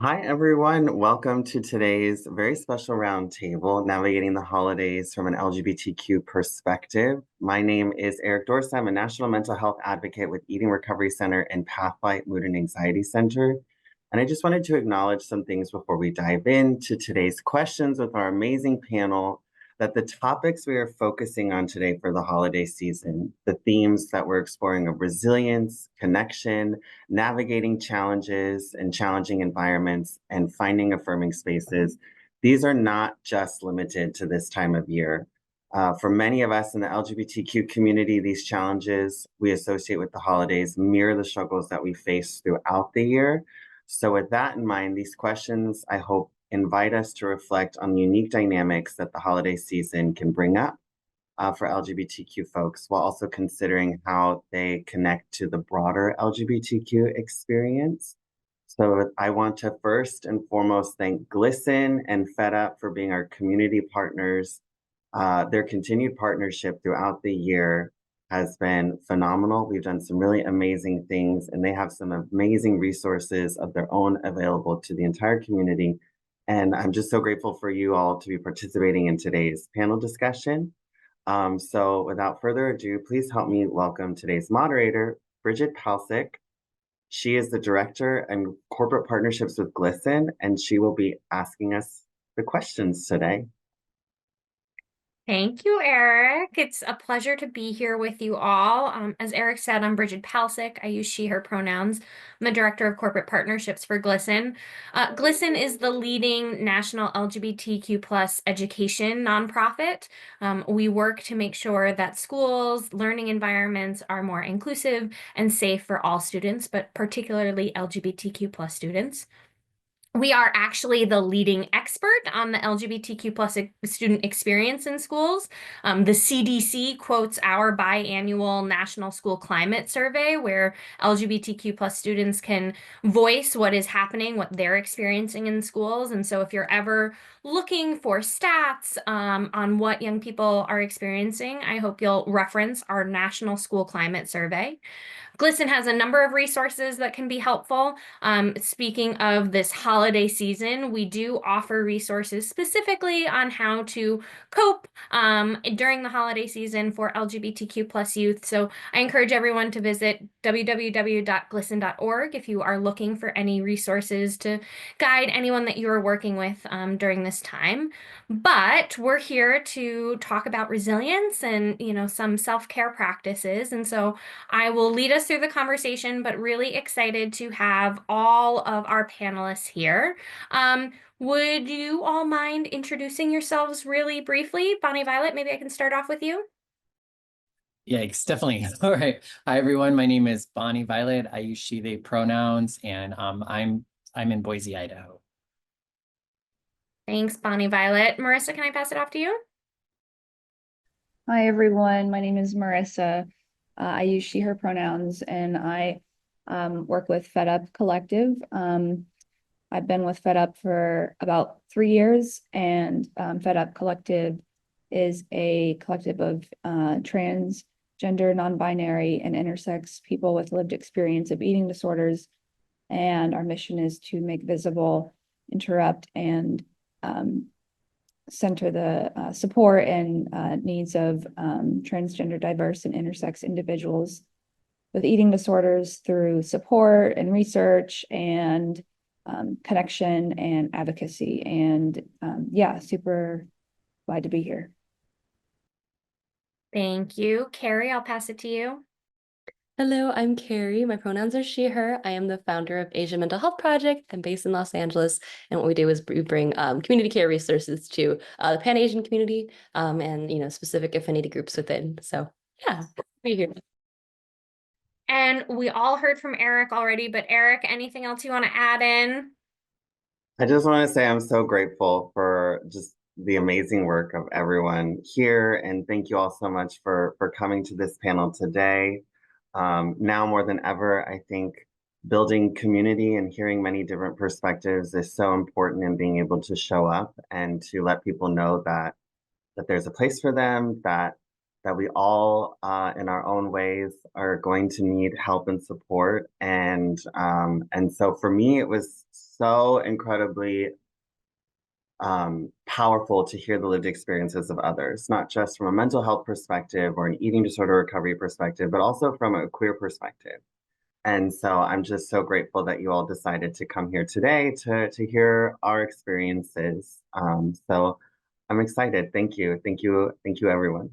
Hi, everyone. Welcome to today's very special roundtable, Navigating the Holidays from an LGBTQ Perspective. My name is Eric Dorsey. I'm a national mental health advocate with Eating Recovery Center and Pathlight Mood and Anxiety Center. And I just wanted to acknowledge some things before we dive into today's questions with our amazing panel, that the topics we are focusing on today for the holiday season, the themes that we're exploring of resilience, connection, navigating challenges and challenging environments, and finding affirming spaces, these are not just limited to this time of year. For many of us in the LGBTQ community, these challenges we associate with the holidays mirror the struggles that we face throughout the year. So with that in mind, these questions, I hope, invite us to reflect on the unique dynamics that the holiday season can bring up for LGBTQ folks, while also considering how they connect to the broader LGBTQ experience. So I want to first and foremost thank GLSEN and FedUp for being our community partners. Their continued partnership throughout the year has been phenomenal. We've done some really amazing things, and they have some amazing resources of their own available to the entire community. And I'm just so grateful for you all to be participating in today's panel discussion. So without further ado, please help me welcome today's moderator, Bridget Palsick. She is the Director and Corporate Partnerships with GLSEN, and she will be asking us the questions today. Thank you, Eric. It's a pleasure to be here with you all. As Eric said, I'm Bridget Palsick. I use she, her pronouns. I'm the Director of Corporate Partnerships for GLSEN. GLSEN is the leading national LGBTQ plus education nonprofit. We work to make sure that schools, learning environments are more inclusive and safe for all students, but particularly LGBTQ plus students. We are actually the leading expert on the LGBTQ plus student experience in schools. The CDC quotes our biannual National School Climate Survey, where LGBTQ plus students can voice what is happening, what they're experiencing in schools. And so if you're ever looking for stats on what young people are experiencing, I hope you'll reference our National School Climate Survey. GLSEN has a number of resources that can be helpful. Speaking of this holiday season, we do offer resources specifically on how to cope during the holiday season for LGBTQ plus youth. So I encourage everyone to visit www.glisten.org if you are looking for any resources to guide anyone that you are working with during this time. But we're here to talk about resilience and, some self-care practices. And so I will lead us through the conversation, but really excited to have all of our panelists here. Would you all mind introducing yourselves really briefly? Bonnie Violet, maybe I can start off with you. Yikes, definitely. All right. Hi, everyone. My name is Bonnie Violet. I use she, they pronouns, and I'm in Boise, Idaho. Thanks, Bonnie Violet. Marissa, can I pass it off to you? Hi, everyone. My name is Marissa. I use she, her pronouns, and I work with FedUp Collective. I've been with FedUp for about 3 years, and FedUp Collective is a collective of transgender, non-binary, and intersex people with lived experience of eating disorders. And our mission is to make visible, interrupt, and center the support and needs of transgender, diverse, and intersex individuals with eating disorders through support and research and connection and advocacy. And yeah, super glad to be here. Thank you. Carrie, I'll pass it to you. Hello, I'm Carrie. My pronouns are she, her. I am the founder of Asian Mental Health Project. I'm based in Los Angeles. And what we do is we bring community care resources to the Pan-Asian community and, specific affinity groups within. So yeah, be here. And we all heard from Eric already, but Eric, anything else you want to add in? I just want to say I'm so grateful for just the amazing work of everyone here, and thank you all so much for coming to this panel today. Now more than ever, I think building community and hearing many different perspectives is so important in being able to show up and to let people know that there's a place for them, that we all in our own ways are going to need help and support. And so for me, it was so incredibly powerful to hear the lived experiences of others, not just from a mental health perspective or an eating disorder recovery perspective, but also from a queer perspective. And so I'm just so grateful that you all decided to come here today to hear our experiences. So I'm excited. Thank you. Thank you. Thank you, everyone.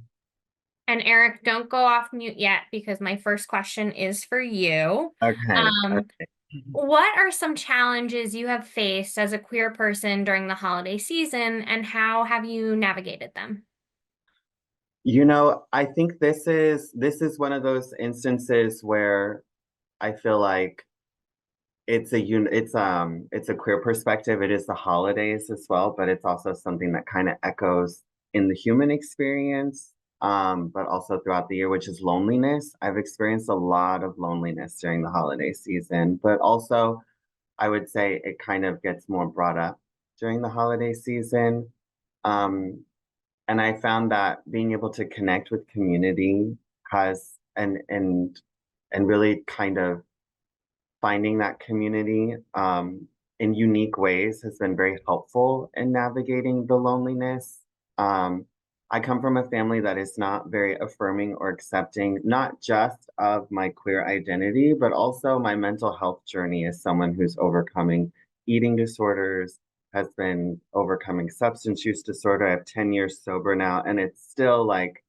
And Eric, don't go off mute yet because my first question is for you. Okay. Okay. What are some challenges you have faced as a queer person during the holiday season, and how have you navigated them? You know, I think this is one of those instances where I feel like it's a queer perspective. It is the holidays as well, but it's also something that kind of echoes in the human experience, but also throughout the year, which is loneliness. I've experienced a lot of loneliness during the holiday season, but also I would say it kind of gets more brought up during the holiday season. Um, and I found that being able to connect with community has and really kind of finding that community in unique ways has been very helpful in navigating the loneliness. Um, I come from a family that is not very affirming or accepting, not just of my queer identity, but also my mental health journey as someone who's overcoming eating disorders, has been overcoming substance use disorder. I have 10 years sober now, and it's still like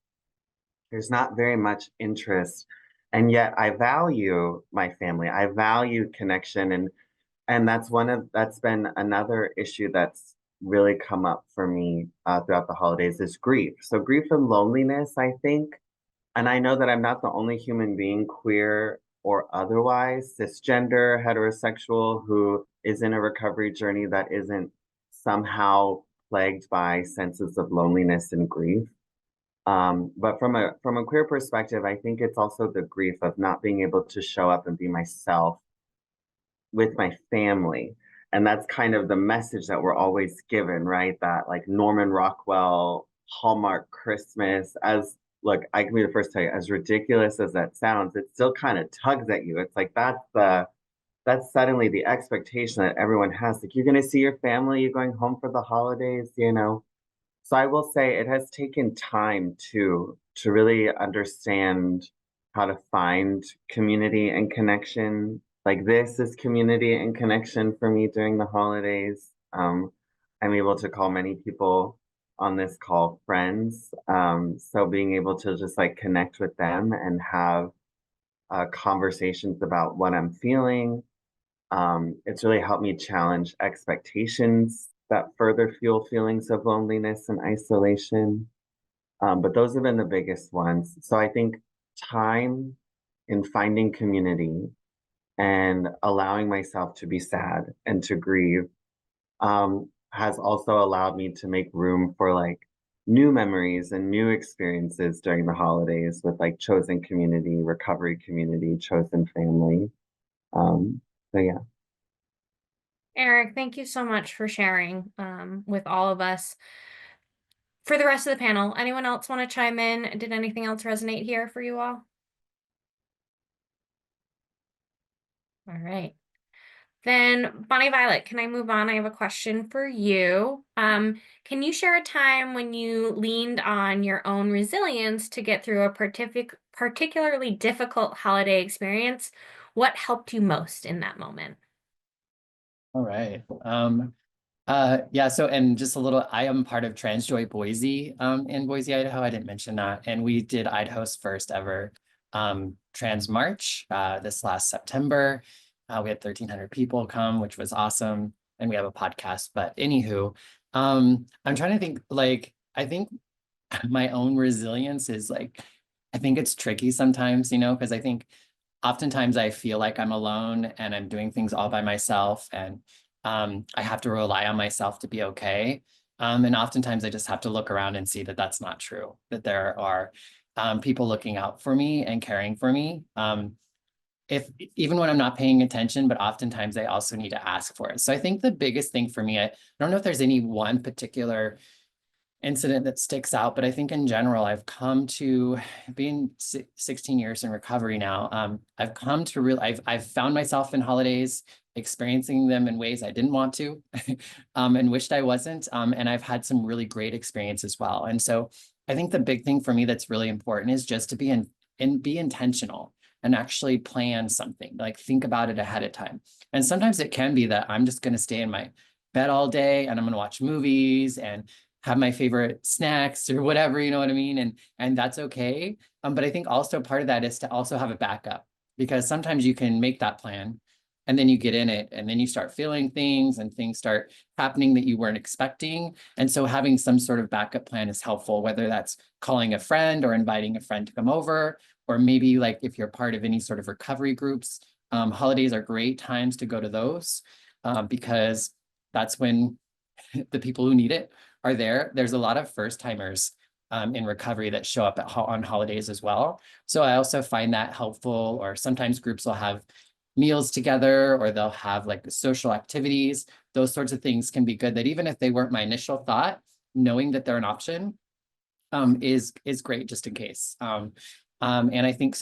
there's not very much interest. And yet I value my family. I value connection, and that's been another issue that's really come up for me throughout the holidays is grief. So grief and loneliness, I think, and I know that I'm not the only human being, queer or otherwise, cisgender, heterosexual, who is in a recovery journey that isn't somehow plagued by senses of loneliness and grief. But from a queer perspective, I think it's also the grief of not being able to show up and be myself with my family. And that's kind of the message that we're always given, right? That like Norman Rockwell, Hallmark Christmas, as look, I can be the first to tell you, as ridiculous as that sounds, it still kind of tugs at you. It's like that's suddenly the expectation that everyone has. Like you're gonna see your family, you're going home for the holidays, you know. So I will say it has taken time to really understand how to find community and connection. Like this is community and connection for me during the holidays. I'm able to call many people on this call friends. So being able to just like connect with them and have conversations about what I'm feeling, it's really helped me challenge expectations that further fuel feelings of loneliness and isolation. But those have been the biggest ones. So I think time in finding community and allowing myself to be sad and to grieve has also allowed me to make room for like new memories and new experiences during the holidays with like chosen community, recovery community, chosen family. So yeah. Eric, thank you so much for sharing with all of us. For the rest of the panel, anyone else want to chime in? Did anything else resonate here for you all? All right. Then Bonnie Violet, can I move on? I have a question for you. Can you share a time when you leaned on your own resilience to get through a particularly difficult holiday experience? What helped you most in that moment? All right. Yeah, so and just a little, I am part of TransJoy Boise in Boise, Idaho. I didn't mention that. And we did Idaho's first ever Trans March this last September. We had 1,300 people come, which was awesome. And we have a podcast. But anywho, I'm trying to think, like, I think my own resilience is like, I think it's tricky sometimes, you know, because I think oftentimes I feel like I'm alone and I'm doing things all by myself, and I have to rely on myself to be okay. And oftentimes I just have to look around and see that that's not true, that there are people looking out for me and caring for me. If even when I'm not paying attention, but oftentimes I also need to ask for it. So I think the biggest thing for me, I don't know if there's any one particular incident that sticks out, but I think in general, I've come to being 16 years in recovery now. I've come to I've found myself in holidays experiencing them in ways I didn't want to and wished I wasn't. And I've had some really great experience as well. And so I think the big thing for me that's really important is just to be and be intentional and actually plan something, like think about it ahead of time. And sometimes it can be that I'm just going to stay in my bed all day and I'm going to watch movies and have my favorite snacks or whatever, you know what I mean? And that's okay. But I think also part of that is to also have a backup, because sometimes you can make that plan and then you get in it and then you start feeling things and things start happening that you weren't expecting. And so having some sort of backup plan is helpful, whether that's calling a friend or inviting a friend to come over, or maybe like if you're part of any sort of recovery groups, holidays are great times to go to those because that's when the people who need it are there. There's a lot of first timers in recovery that show up on holidays as well. So I also find that helpful, or sometimes groups will have meals together or they'll have like social activities. Those sorts of things can be good, that even if they weren't my initial thought, knowing that they're an option is great just in case. And I think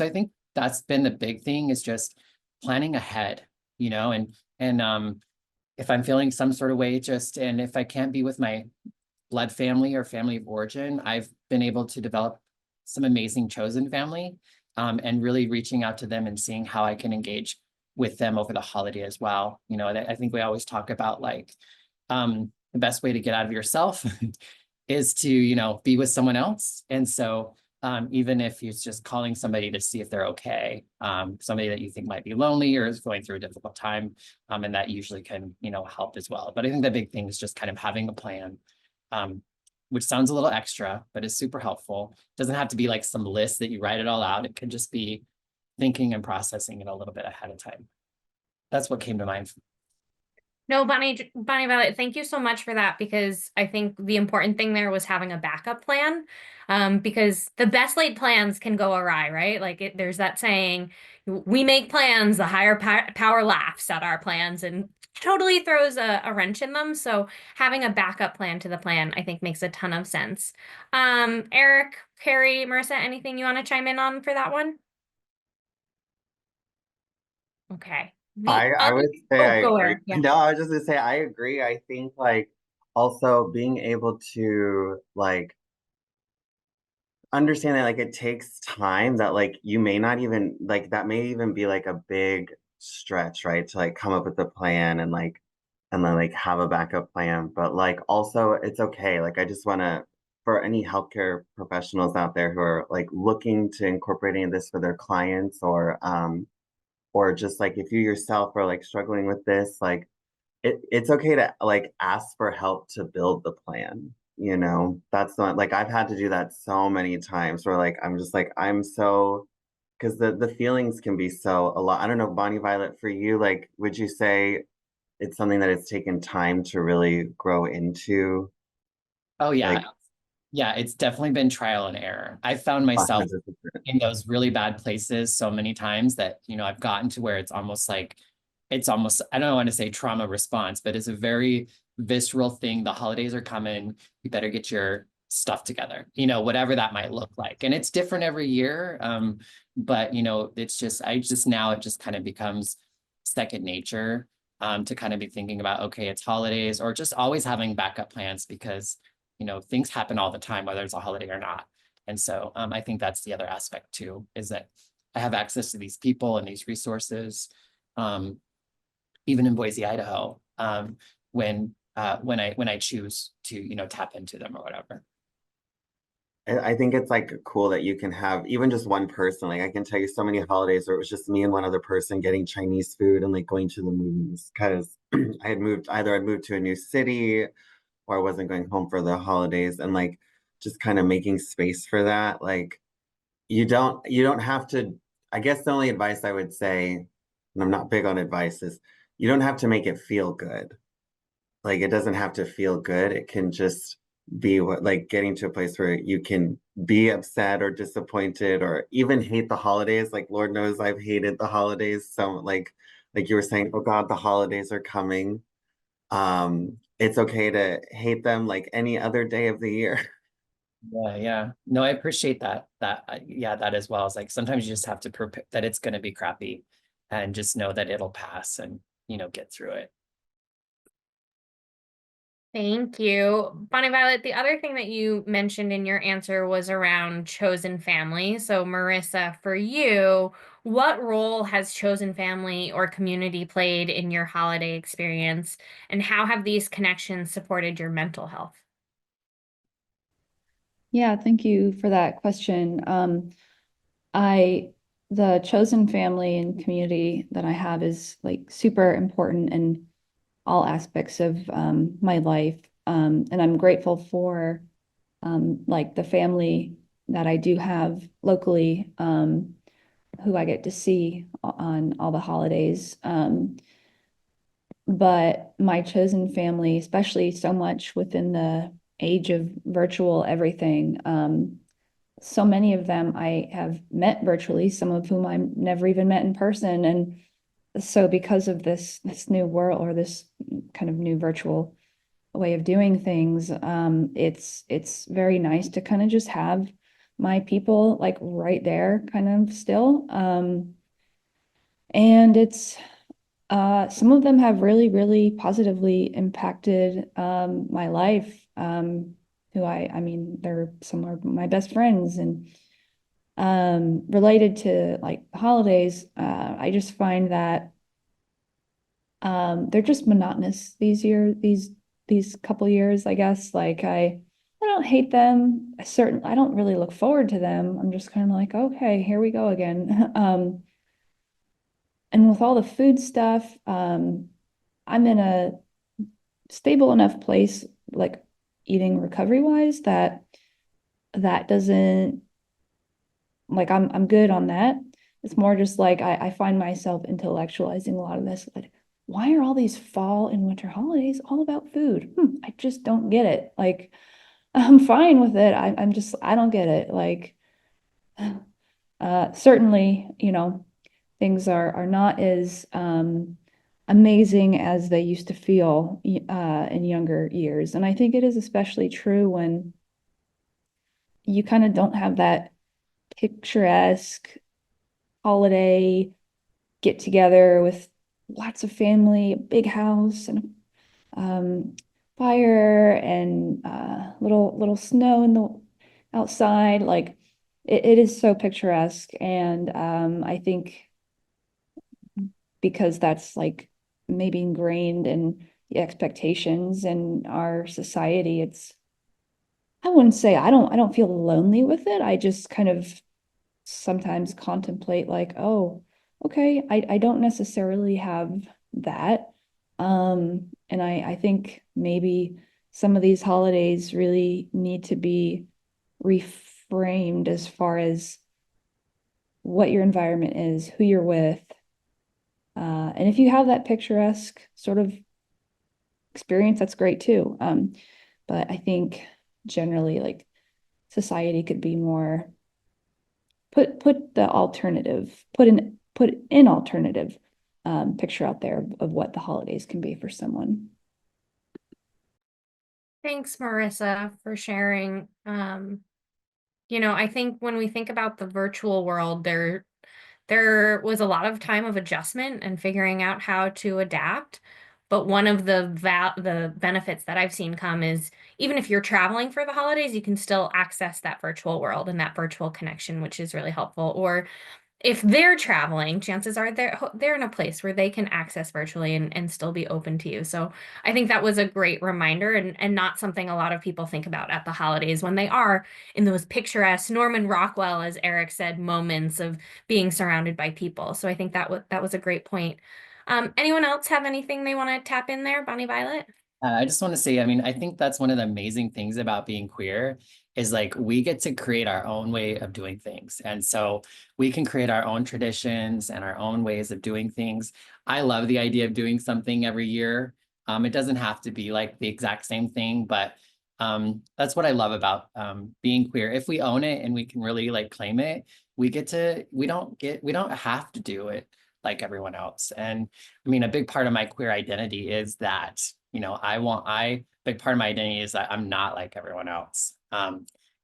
that's been the big thing, is just planning ahead, you know, and if I'm feeling some sort of way, and if I can't be with my blood family or family of origin, I've been able to develop some amazing chosen family and really reaching out to them and seeing how I can engage with them over the holiday as well. You know, I think we always talk about like the best way to get out of yourself is to, you know, be with someone else. And so even if it's just calling somebody to see if they're okay, somebody that you think might be lonely or is going through a difficult time, and that usually can, you know, help as well. But I think the big thing is just kind of having a plan, which sounds a little extra, but is super helpful. Doesn't have to be like some list that you write it all out. It could just be thinking and processing it a little bit ahead of time. That's what came to mind. No, Bonnie Violet, thank you so much for that, because I think the important thing there was having a backup plan. Because the best laid plans can go awry, right? Like there's that saying, we make plans, the higher power laughs at our plans and totally throws a wrench in them. So having a backup plan to the plan, I think, makes a ton of sense. Eric, Carrie, Marissa, anything you want to chime in on for that one? Okay. I would say I Go agree. Eric. Yeah. No, I was just gonna say I agree. I think like also being able to like understand that like it takes time, that like you may not even like that may even be like a big stretch, right? To like come up with a plan and then like have a backup plan. But like also it's okay. Like I just wanna, for any healthcare professionals out there who are like looking to incorporating this for their clients, or just like if you yourself are like struggling with this, like it's okay to like ask for help to build the plan. You know, that's not like I've had to do that so many times where like I'm just like I'm so, because the feelings can be so a lot. I don't know, Bonnie Violet, for you, like would you say it's something that it's taken time to really grow into? Oh yeah. Like Yeah, it's definitely been trial and error. I found myself 100%. in those really bad places so many times that, you know, I've gotten to where it's almost, I don't want to say trauma response, but it's a very visceral thing. The holidays are coming. You better get your stuff together, you know, whatever that might look like. And it's different every year. But you know, now it just kind of becomes second nature, to kind of be thinking about, okay, it's holidays, or just always having backup plans, because you know, things happen all the time, whether it's a holiday or not. And so I think that's the other aspect too, is that I have access to these people and these resources, even in Boise, Idaho, when I choose to, you know, tap into them or whatever. I think it's like cool that you can have even just one person. Like I can tell you so many holidays where it was just me and one other person getting Chinese food and like going to the movies, because I'd moved to a new city or I wasn't going home for the holidays, and like just kind of making space for that. Like you don't have to, I guess the only advice I would say, and I'm not big on advice, is you don't have to make it feel good. Like it doesn't have to feel good. It can just be what, like getting to a place where you can be upset or disappointed or even hate the holidays. Like Lord knows I've hated the holidays. So like you were saying, oh God, the holidays are coming. It's okay to hate them like any other day of the year. Yeah, yeah. No, I appreciate yeah, that as well. It's like sometimes you just have to prepare that it's going to be crappy and just know that it'll pass. And get through it. Thank you. Bonnie Violet, the other thing that you mentioned in your answer was around chosen family. So Marissa, for you, what role has chosen family or community played in your holiday experience, and how have these connections supported your mental health? Yeah, thank you for that question. The chosen family and community that I have is like super important in all aspects of my life. And I'm grateful for like the family that I do have locally, who I get to see on all the holidays. But my chosen family, especially so much within the age of virtual everything, so many of them I have met virtually, some of whom I never even met in person. And so because of this new world, or this kind of new virtual way of doing things, it's very nice to kind of just have my people like right there kind of still. And it's some of them have really, really positively impacted my life. Who I mean, they're some of my best friends. And related to like holidays, I just find that they're just monotonous these couple years, I guess. Like I don't hate them. I don't really look forward to them. I'm just kind of like, okay, here we go again. And with all the food stuff, I'm in a stable enough place, like eating recovery wise, that doesn't, like I'm good on that. It's more just like I find myself intellectualizing a lot of this. Like, why are all these fall and winter holidays all about food? I just don't get it. Like, I'm fine with it. I don't get it. Like, certainly, things are not as amazing as they used to feel in younger years. And I think it is especially true when you kind of don't have that picturesque holiday get together with lots of family, a big house, and fire, and little snow in the outside. Like it is so picturesque, and I think because that's like maybe ingrained in the expectations in our society, I wouldn't say I don't feel lonely with it. I just kind of sometimes contemplate like, oh, okay, I don't necessarily have that. And I think maybe some of these holidays really need to be reframed as far as what your environment is, who you're with. And if you have that picturesque sort of experience, that's great too. But I think generally like society could be more put in alternative picture out there of what the holidays can be for someone. Thanks, Marissa, for sharing. I think when we think about the virtual world, there was a lot of time of adjustment and figuring out how to adapt. But one of the benefits that I've seen come is even if you're traveling for the holidays, you can still access that virtual world and that virtual connection, which is really helpful. Or if they're traveling, chances are they're in a place where they can access virtually and still be open to you. So I think that was a great reminder, and not something a lot of people think about at the holidays when they are in those picturesque Norman Rockwell, as Eric said, moments of being surrounded by people. So I think that was a great point. Anyone else have anything they want to tap in there? Bonnie Violet? I just want to say, I mean, I think that's one of the amazing things about being queer is like we get to create our own way of doing things. And so we can create our own traditions and our own ways of doing things. I love the idea of doing something every year. It doesn't have to be like the exact same thing, but that's what I love about being queer. If we own it and we can really like claim it, we don't have to do it like everyone else. And I mean, a big part of my queer identity is that big part of my identity is that I'm not like everyone else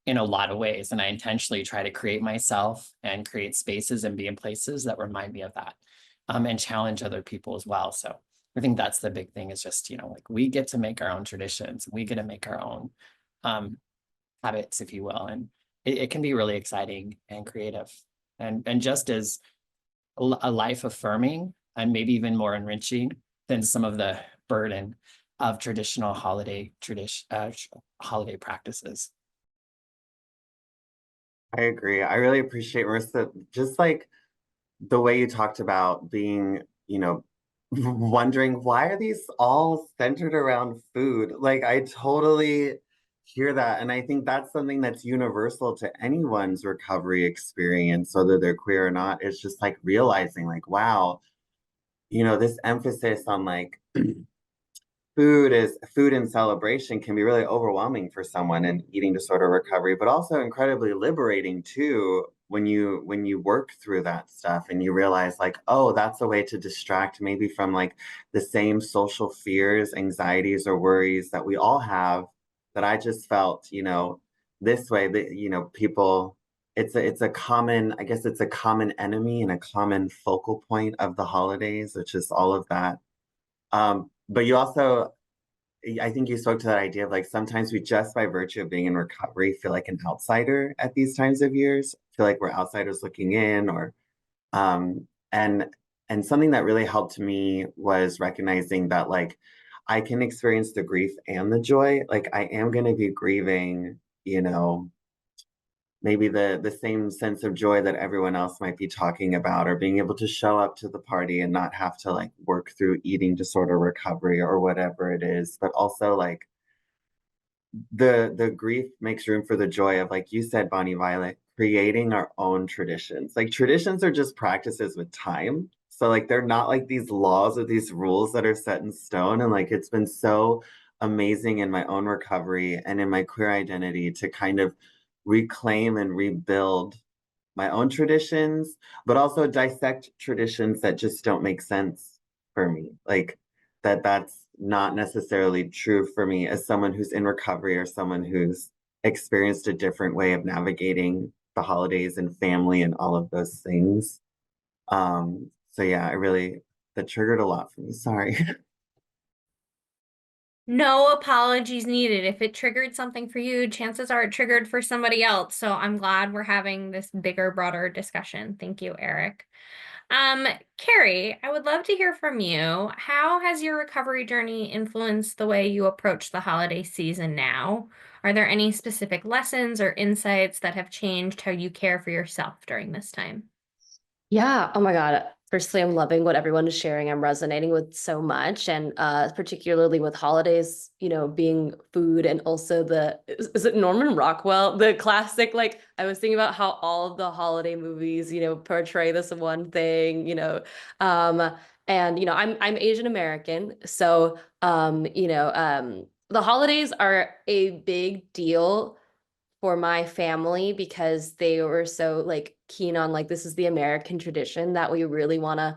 in a lot of ways. And I intentionally try to create myself and create spaces and be in places that remind me of that and challenge other people as well. So I think that's the big thing, is just, like, we get to make our own traditions. We get to make our own habits, if you will. And it can be really exciting and creative, and just as a life affirming, and maybe even more enriching than some of the burden of traditional holiday practices. I agree. I really appreciate, Marissa, just like the way you talked about being, wondering why are these all centered around food? Like, I totally hear that. And I think that's something that's universal to anyone's recovery experience, whether they're queer or not. It's just like realizing, like, wow, this emphasis on like food and celebration can be really overwhelming for someone in eating disorder recovery, but also incredibly liberating too when you work through that stuff and you realize like, oh, that's a way to distract maybe from like the same social fears, anxieties, or worries that we all have, that I just felt, this way that, people, it's a common, I guess it's a common enemy and a common focal point of the holidays, which is all of that. But you also, I think you spoke to that idea of like sometimes we just by virtue of being in recovery feel like an outsider at these times of years, feel like we're outsiders looking in, or um and and something that really helped me was recognizing that like I can experience the grief and the joy. Like I am going to be grieving, maybe the same sense of joy that everyone else might be talking about, or being able to show up to the party and not have to like work through eating disorder recovery or whatever it is, but also like the grief makes room for the joy of, like you said, Bonnie Violet, creating our own traditions. Like traditions are just practices with time, so like they're not like these laws or these rules that are set in stone. And like it's been so amazing in my own recovery and in my queer identity to kind of reclaim and rebuild my own traditions, but also dissect traditions that just don't make sense for me. Like that's not necessarily true for me as someone who's in recovery or someone who's experienced a different way of navigating the holidays and family and all of those things. So yeah, that triggered a lot for me. Sorry. No apologies needed. If it triggered something for you, chances are it triggered for somebody else. So I'm glad we're having this bigger, broader discussion. Thank you, Eric. Carrie, I would love to hear from you. How has your recovery journey influenced the way you approach the holiday season now? Are there any specific lessons or insights that have changed how you care for yourself during this time? Yeah. Oh my God. Firstly, I'm loving what everyone is sharing. I'm resonating with so much. And particularly with holidays, being food, and also is it Norman Rockwell? The classic, like I was thinking about how all of the holiday movies, portray this one thing, and I'm Asian American. So the holidays are a big deal for my family because they were so like keen on like this is the American tradition that we really want to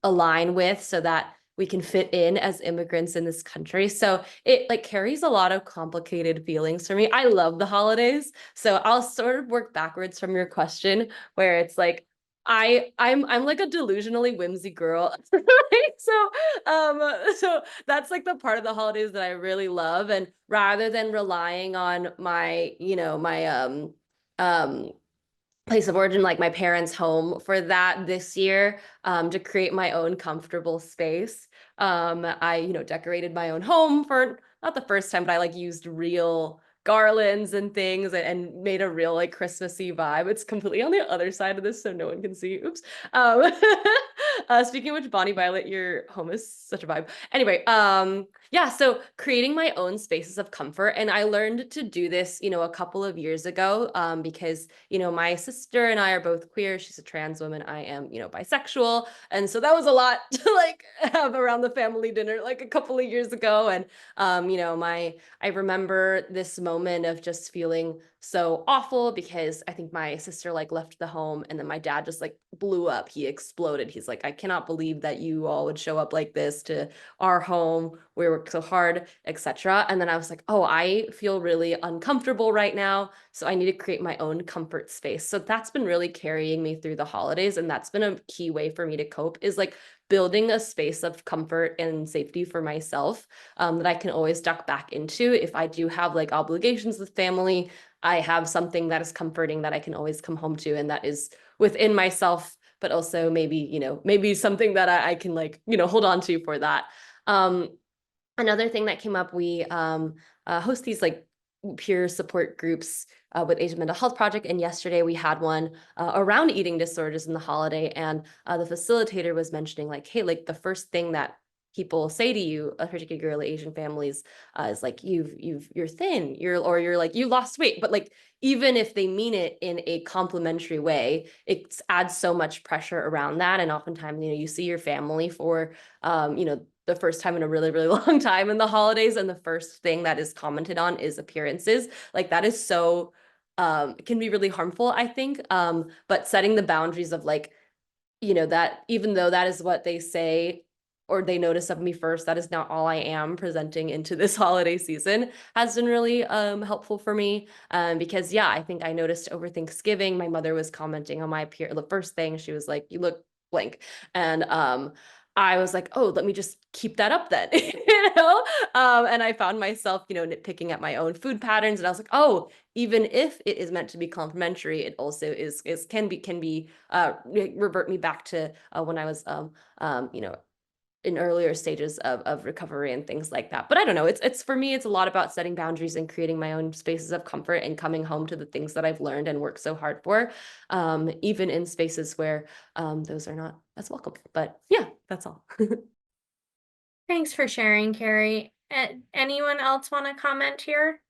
align with so that we can fit in as immigrants in this country. So it like carries a lot of complicated feelings for me. I love the holidays. So I'll sort of work backwards from your question where it's like I'm like a delusionally whimsy girl. Right? So that's like the part of the holidays that I really love. And rather than relying on my, um place of origin, like my parents' home for that this year, to create my own comfortable space. I, decorated my own home for not the first time, but I like used real garlands and things and made a real like Christmassy vibe. It's completely on the other side of this, so no one can see. Oops. Um, speaking of which, Bonnie Violet, your home is such a vibe. Anyway, yeah, so creating my own spaces of comfort. And I learned to do this, a couple of years ago, because, my sister and I are both queer. She's a trans woman. I am, bisexual. And so that was a lot to like have around the family dinner like a couple of years ago. And, I remember this moment of just feeling so awful because I think my sister like left the home and then my dad just like blew up. He exploded. He's like, I cannot believe that you all would show up like this to our home. We work so hard, etc. And then I was like, oh, I feel really uncomfortable right now. So I need to create my own comfort space. So that's been really carrying me through the holidays. And that's been a key way for me to cope, is like building a space of comfort and safety for myself, that I can always duck back into. If I do have like obligations with family, I have something that is comforting that I can always come home to, and that is within myself, but also maybe, maybe something that I can like, hold on to for that. Another thing that came up, we host these like peer support groups with Asian Mental Health Project. And yesterday we had one around eating disorders in the holiday. And the facilitator was mentioning like, hey, like the first thing that people say to you, particularly Asian families, is like, you're thin, you're like, you lost weight. But like, even if they mean it in a complimentary way, it adds so much pressure around that. And oftentimes, you see your family for, the first time in a really, really long time in the holidays. And the first thing that is commented on is appearances. Like that is so, it can be really harmful, I think. But setting the boundaries of like, that even though that is what they say or they notice of me first, that is not all I am presenting into this holiday season, has been really helpful for me. Because yeah, I think I noticed over Thanksgiving, my mother was commenting on my appearance. The first thing she was like, you look blank. And I was like, oh, let me just keep that up then, and I found myself, nitpicking at my own food patterns. And I was like, oh, even if it is meant to be complimentary, it also can be revert me back to when I was in earlier stages of recovery and things like that. But I don't know, it's for me, it's a lot about setting boundaries and creating my own spaces of comfort and coming home to the things that I've learned and worked so hard for, even in spaces where those are not as welcome. But yeah, that's all. Thanks for sharing, Carrie. Anyone else want to comment here?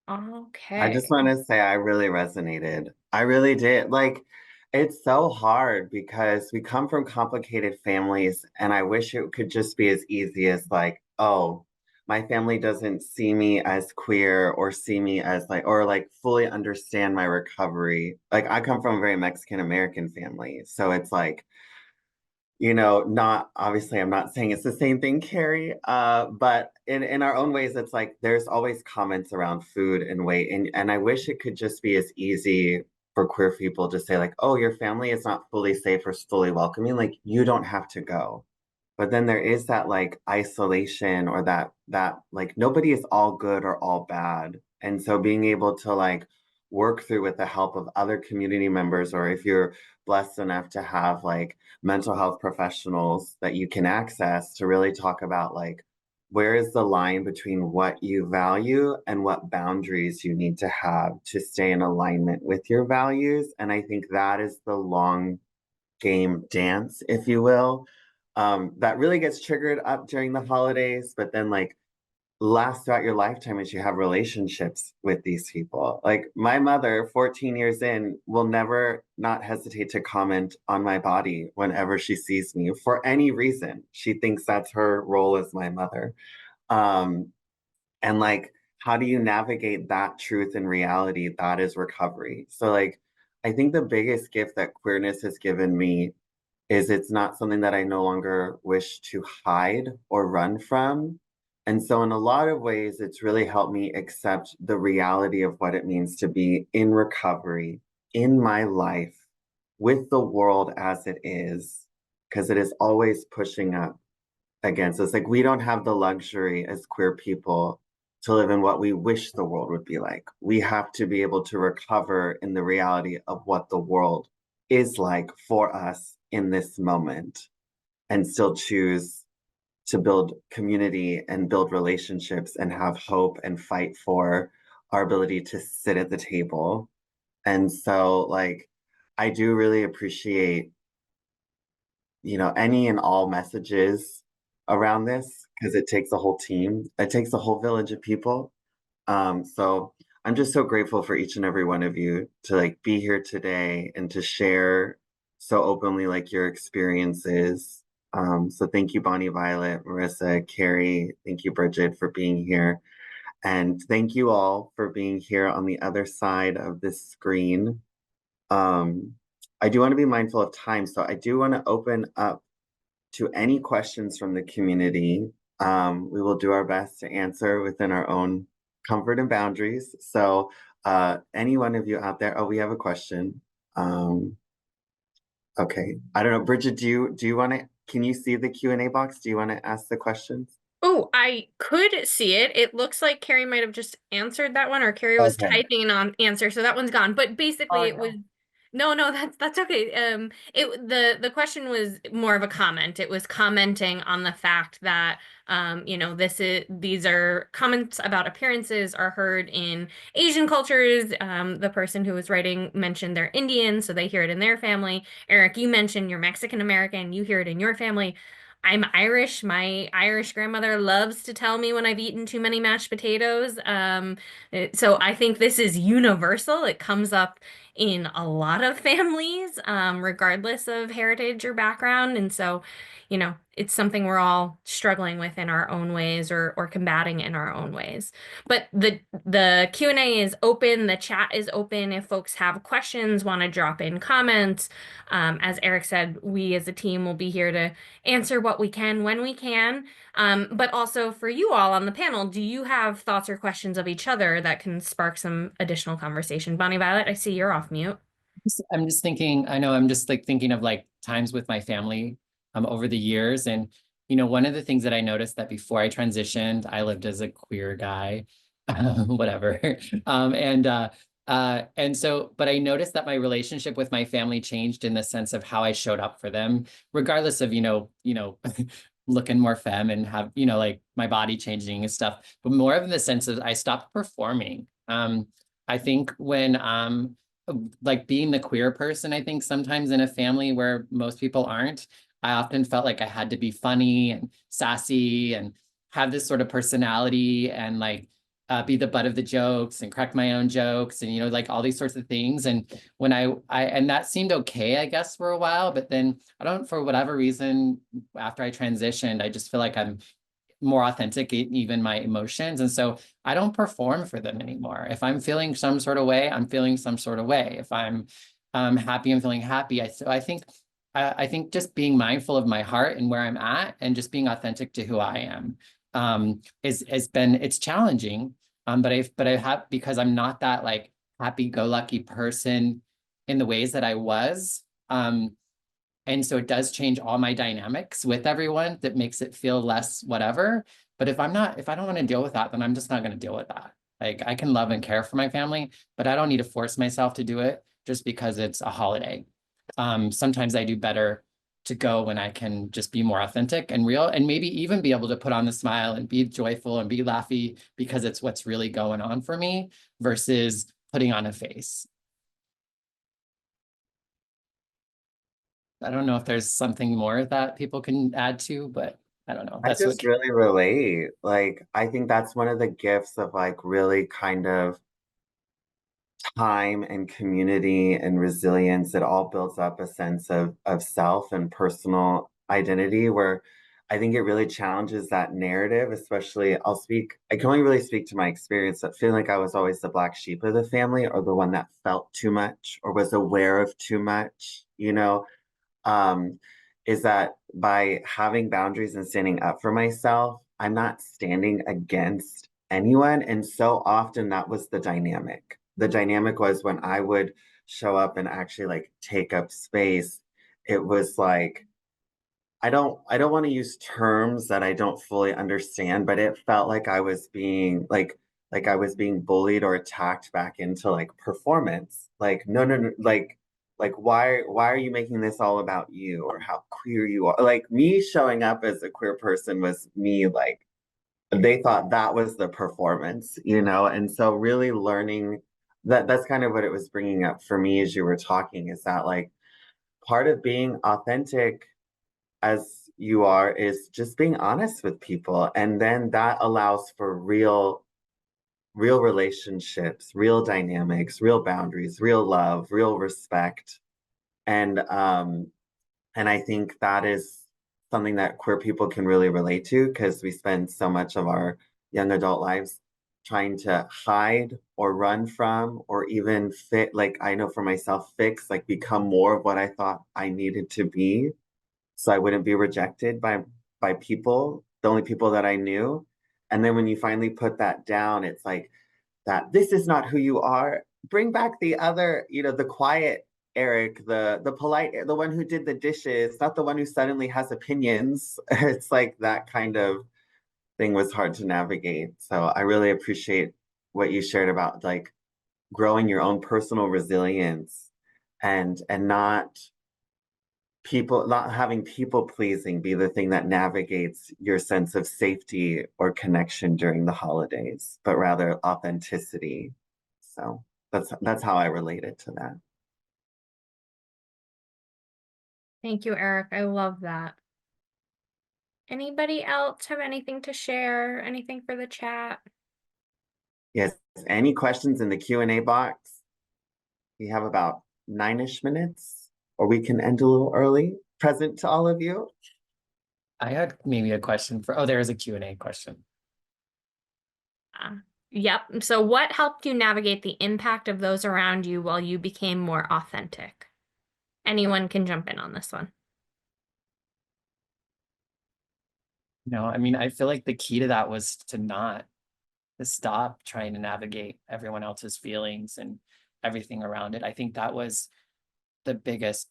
I just Okay. want to say I really resonated. I really did. Like, it's so hard because we come from complicated families, and I wish it could just be as easy as like, oh, my family doesn't see me as queer or see me as like, or like fully understand my recovery. Like, I come from a very Mexican American family. So it's like, not obviously, I'm not saying it's the same thing, Carrie, but in our own ways, it's like there's always comments around food and weight, and I wish it could just be as easy for queer people to say like, oh, your family is not fully safe or fully welcoming, like you don't have to go. But then there is that like isolation, or that like nobody is all good or all bad, and so being able to like work through with the help of other community members, or if you're blessed enough to have like mental health professionals that you can access to really talk about like where is the line between what you value and what boundaries you need to have to stay in alignment with your values. And I think that is the long game dance, if you will, that really gets triggered up during the holidays, but then like lasts throughout your lifetime as you have relationships with these people. Like my mother, 14 years in, will never not hesitate to comment on my body whenever she sees me for any reason. She thinks that's her role as my mother. Um, and like, how do you navigate that truth and reality? That is recovery. So like, I think the biggest gift that queerness has given me is it's not something that I no longer wish to hide or run from. And so, in a lot of ways, it's really helped me accept the reality of what it means to be in recovery in my life with the world as it is, because it is always pushing up against us. Like, we don't have the luxury as queer people to live in what we wish the world would be like. We have to be able to recover in the reality of what the world is like for us in this moment, and still choose to build community and build relationships and have hope and fight for our ability to sit at the table. And so, like, I do really appreciate, any and all messages around this, because it takes a whole team, it takes a whole village of people. So I'm just so grateful for each and every one of you to like be here today and to share so openly like your experiences. So thank you, Bonnie, Violet, Marissa, Carrie, thank you, Bridget, for being here. And thank you all for being here on the other side of this screen. Um, I do want to be mindful of time, so I do want to open up to any questions from the community. We will do our best to answer within our own comfort and boundaries. So any one of you out there, oh, we have a question. Okay, I don't know, Bridget, do you want to, can you see the Q&A box? Do you want to ask the questions? Oh, I could see it. It looks like Carrie might have just answered that one, or Carrie was Okay. typing an answer, so that one's gone. But basically, Oh, it was no, that's okay. The question was more of a comment. It was commenting on the fact that these are comments about appearances are heard in Asian cultures. The person who was writing mentioned they're Indian, so they hear it in their family. Eric, you mentioned you're Mexican American, you hear it in your family. I'm Irish. My Irish grandmother loves to tell me when I've eaten too many mashed potatoes. So I think this is universal. It comes up in a lot of families, regardless of heritage or background. And so, it's something we're all struggling with in our own ways or combating in our own ways. But the Q&A is open, the chat is open. If folks have questions, want to drop in comments. As Eric said, we as a team will be here to answer what we can when we can. But also for you all on the panel, do you have thoughts or questions of each other that can spark some additional conversation? Bonnie Violet, I see you're off mute. I'm just thinking, I know I'm just like thinking of like times with my family over the years. And, one of the things that I noticed that before I transitioned, I lived as a queer guy, whatever. And so, but I noticed that my relationship with my family changed in the sense of how I showed up for them, regardless of, looking more femme and have, like my body changing and stuff, but more of in the sense of I stopped performing. I think when, like being the queer person, I think sometimes in a family where most people aren't, I often felt like I had to be funny and sassy and have this sort of personality and like be the butt of the jokes and crack my own jokes and like all these sorts of things. And when I and that seemed okay, I guess, for a while, but then I don't, for whatever reason, after I transitioned, I just feel like I'm more authentic in even my emotions. And so I don't perform for them anymore. If I'm feeling some sort of way, I'm feeling some sort of way. If I'm happy, I'm feeling happy. I think just being mindful of my heart and where I'm at and just being authentic to who I am it's challenging. But I have, because I'm not that like happy-go-lucky person in the ways that I was. And so it does change all my dynamics with everyone that makes it feel less whatever. But if I don't want to deal with that, then I'm just not going to deal with that. Like I can love and care for my family, but I don't need to force myself to do it just because it's a holiday. Sometimes I do better to go when I can just be more authentic and real, and maybe even be able to put on the smile and be joyful and be laughy because it's what's really going on for me versus putting on a face. I don't know if there's something more that people can add to, but I don't know. I That's what. just really relate. Like, I think that's one of the gifts of like really kind of time and community and resilience. It all builds up a sense of self and personal identity where I think it really challenges that narrative, especially I can only really speak to my experience, but feeling like I was always the black sheep of the family or the one that felt too much or was aware of too much, um, is that by having boundaries and standing up for myself, I'm not standing against anyone. And so often that was the dynamic. The dynamic was when I would show up and actually like take up space, it was like, I don't want to use terms that I don't fully understand, but it felt like I was being like I was being bullied or attacked back into like performance. Like, no, like why are you making this all about you or how queer you are? Like me showing up as a queer person was me like they thought that was the performance. And so really learning that's kind of what it was bringing up for me as you were talking is that like part of being authentic as you are is just being honest with people, and then that allows for real relationships, real dynamics, real boundaries, real love, real respect. And I think that is something that queer people can really relate to because we spend so much of our young adult lives trying to hide or run from, or even fit, like I know for myself, fix, like become more of what I thought I needed to be, so I wouldn't be rejected by people, the only people that I knew. And then when you finally put that down, it's like that this is not who you are. Bring back the other, the quiet Eric, the polite, the one who did the dishes, not the one who suddenly has opinions. It's like that kind of thing was hard to navigate. So I really appreciate what you shared about like growing your own personal resilience, and not having people pleasing be the thing that navigates your sense of safety or connection during the holidays, but rather authenticity. So that's how I relate it to that. Thank you, Eric. I love that. Anybody else have anything to share? Anything for the chat? Yes, any questions in the Q&A box? We have about 9-ish minutes, or we can end a little early. Present to all of you. I had maybe a question for, oh, there is a Q&A question. Yep. So what helped you navigate the impact of those around you while you became more authentic? Anyone can jump in on this one. No, I mean, I feel like the key to that was to stop trying to navigate everyone else's feelings and everything around it. I think that was the biggest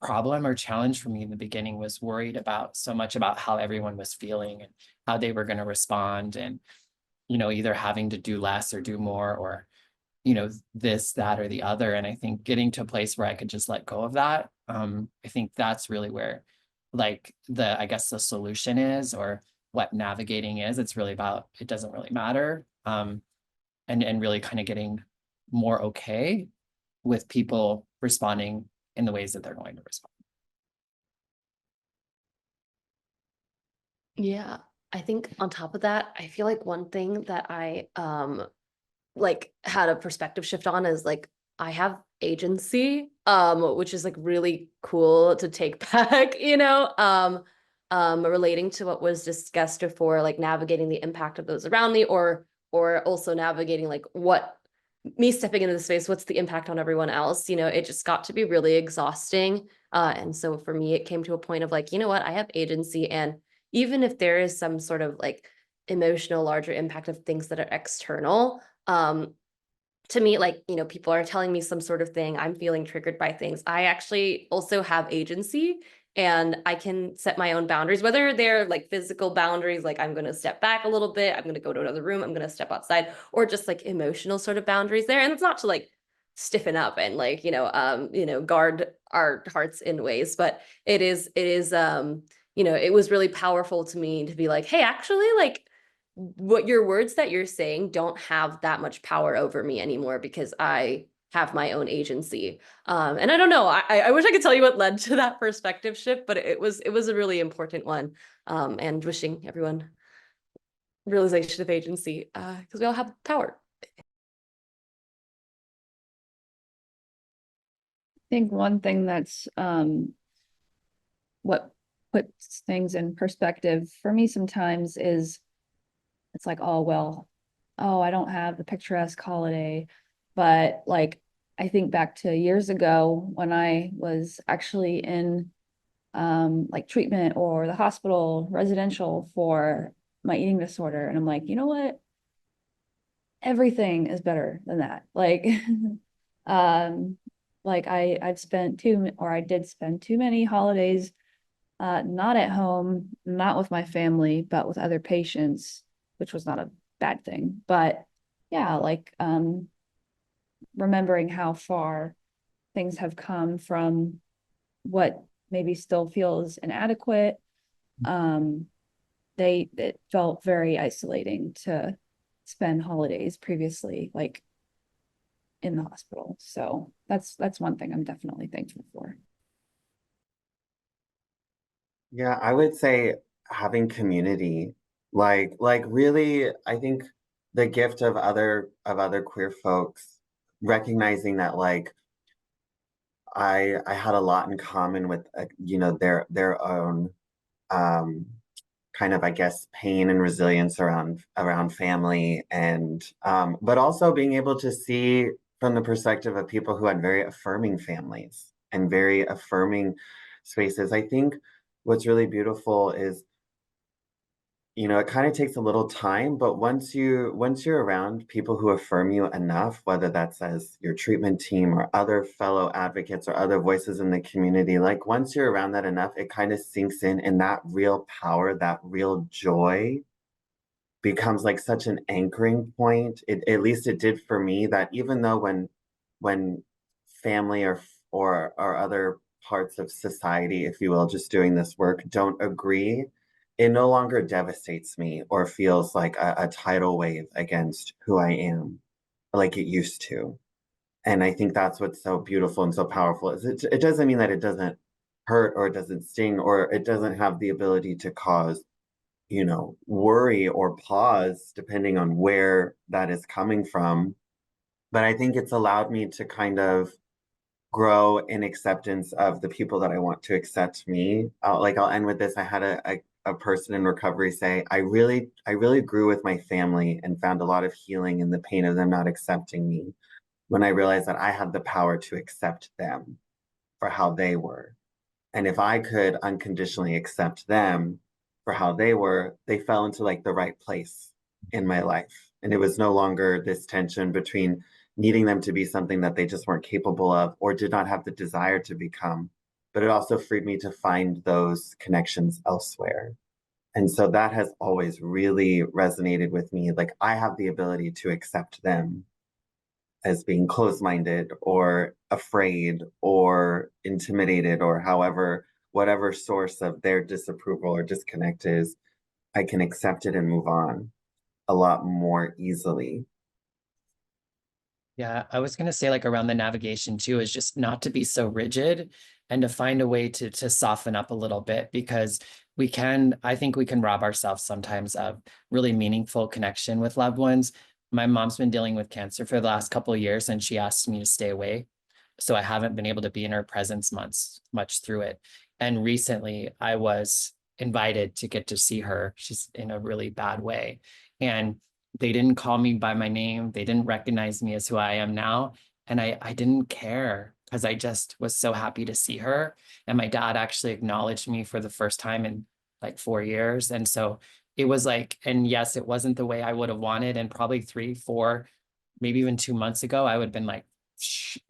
problem or challenge for me in the beginning, was worried about so much about how everyone was feeling and how they were going to respond, and either having to do less or do more, or this, that, or the other. And I think getting to a place where I could just let go of that, I think that's really where like I guess the solution is, or what navigating is. It's really about, it doesn't really matter. And really kind of getting more okay with people responding in the ways that they're going to respond. Yeah, I think on top of that, I feel like one thing that I like had a perspective shift on is like I have agency, which is like really cool to take back, relating to what was discussed before, like navigating the impact of those around me, or also navigating like what me stepping into the space, what's the impact on everyone else? It just got to be really exhausting. And so for me, it came to a point of like, you know what, I have agency. And even if there is some sort of like emotional larger impact of things that are external, to me, like, people are telling me some sort of thing, I'm feeling triggered by things, I actually also have agency, and I can set my own boundaries, whether they're like physical boundaries, like I'm going to step back a little bit, I'm going to go to another room, I'm going to step outside, or just like emotional sort of boundaries there. And it's not to like stiffen up and like, guard our hearts in ways, but it was really powerful to me to be like, hey, actually, like, what your words that you're saying don't have that much power over me anymore, because I have my own agency. And I don't know, I wish I could tell you what led to that perspective shift, but it was a really important one. And wishing everyone realization of agency, because we all have power. I think one thing that's what puts things in perspective for me sometimes is it's like, oh, well, oh, I don't have the picturesque holiday. But like, I think back to years ago when I was actually in like treatment or the hospital residential for my eating disorder. And I'm like, you know what? Everything is better than that. Like, um, like I did spend too many holidays not at home, not with my family, but with other patients, which was not a bad thing. But yeah, like remembering how far things have come from what maybe still feels inadequate. Um, it felt very isolating to spend holidays previously, like in the hospital. So that's one thing I'm definitely thankful for. Yeah, I would say having community, like really, I think the gift of other queer folks, recognizing that like I had a lot in common with their own um kind of, I guess, pain and resilience around family, and but also being able to see from the perspective of people who had very affirming families and very affirming spaces. I think what's really beautiful is, you know, it kind of takes a little time, but once you're around people who affirm you enough, whether that's as your treatment team or other fellow advocates or other voices in the community, like once you're around that enough, it kind of sinks in, and that real power, that real joy becomes like such an anchoring point. At least it did for me, that even though when family or other parts of society, if you will, just doing this work, don't agree, it no longer devastates me or feels like a tidal wave against who I am like it used to. And I think that's what's so beautiful and so powerful, is it doesn't mean that it doesn't hurt or it doesn't sting or it doesn't have the ability to cause, you know, worry or pause, depending on where that is coming from. But I think it's allowed me to kind of grow in acceptance of the people that I want to accept me. I'll end with this. I had a person in recovery say, I really grew with my family and found a lot of healing in the pain of them not accepting me, when I realized that I had the power to accept them for how they were. And if I could unconditionally accept them for how they were, they fell into like the right place in my life. And it was no longer this tension between needing them to be something that they just weren't capable of or did not have the desire to become. But it also freed me to find those connections elsewhere. And so that has always really resonated with me. Like, I have the ability to accept them as being closed-minded or afraid or intimidated, or however, whatever source of their disapproval or disconnect is, I can accept it and move on a lot more easily. Yeah, I was gonna say, like, around the navigation too, is just not to be so rigid and to find a way to soften up a little bit, because I think we can rob ourselves sometimes of really meaningful connection with loved ones. My mom's been dealing with cancer for the last couple of years, and she asked me to stay away. So I haven't been able to be in her presence much through it. And recently I was invited to get to see her. She's in a really bad way. And they didn't call me by my name. They didn't recognize me as who I am now. And I didn't care, because I just was so happy to see her. And my dad actually acknowledged me for the first time in like 4 years. And so it was like, and yes, it wasn't the way I would have wanted. And probably 3, 4, maybe even 2 months ago, I would have been like,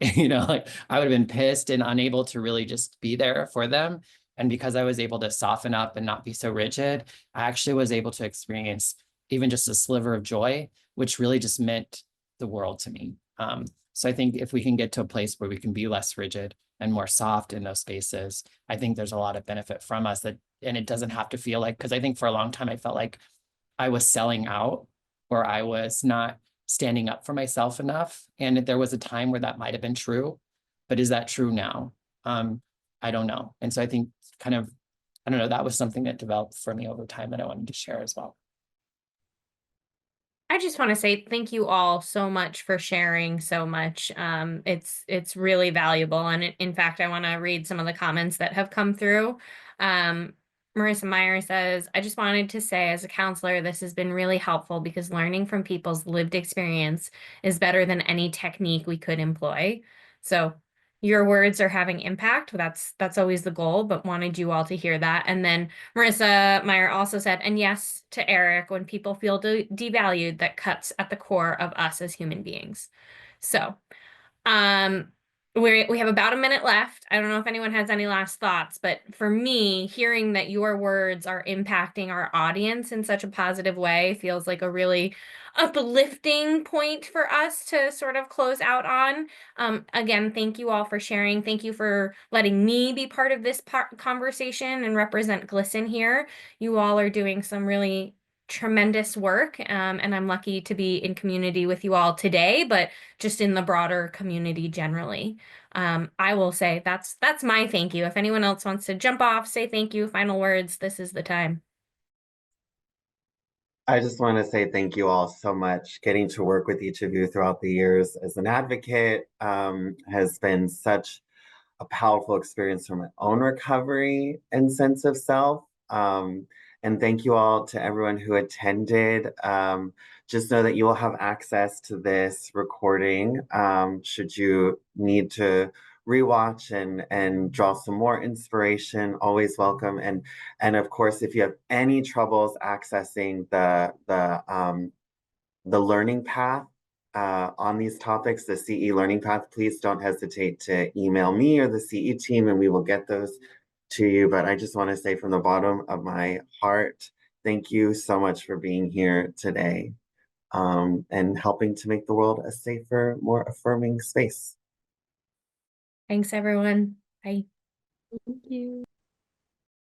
like I would have been pissed and unable to really just be there for them. And because I was able to soften up and not be so rigid, I actually was able to experience even just a sliver of joy, which really just meant the world to me. So I think if we can get to a place where we can be less rigid and more soft in those spaces, I think there's a lot of benefit from us, and it doesn't have to feel like, because I think for a long time I felt like I was selling out, or I was not standing up for myself enough. And there was a time where that might have been true, but is that true now? I don't know. And so I think kind of, I don't know, that was something that developed for me over time that I wanted to share as well. I just want to say thank you all so much for sharing so much. It's really valuable, and in fact, I want to read some of the comments that have come through. Um, Marissa Meyer says, "I just wanted to say, as a counselor, this has been really helpful because learning from people's lived experience is better than any technique we could employ." So your words are having impact. That's always the goal, but wanted you all to hear that. And then Marissa Meyer also said, and yes, to Eric, when people feel devalued, that cuts at the core of us as human beings. So, um, we have about a minute left. I don't know if anyone has any last thoughts, but for me, hearing that your words are impacting our audience in such a positive way feels like a really uplifting point for us to sort of close out on. Again, thank you all for sharing. Thank you for letting me be part of this conversation and represent GLSEN here. You all are doing some really tremendous work, and I'm lucky to be in community with you all today, but just in the broader community generally. I will say that's my thank you. If anyone else wants to jump off, say thank you, final words, this is the time. I just want to say thank you all so much. Getting to work with each of you throughout the years as an advocate has been such a powerful experience for my own recovery and sense of self. And thank you all to everyone who attended. Just know that you will have access to this recording should you need to rewatch and draw some more inspiration. Always welcome. And of course, if you have any troubles accessing the learning path on these topics, the CE learning path, please don't hesitate to email me or the CE team and we will get those to you. But I just want to say from the bottom of my heart, thank you so much for being here today and helping to make the world a safer, more affirming space. Thanks, everyone. Bye. Thank you.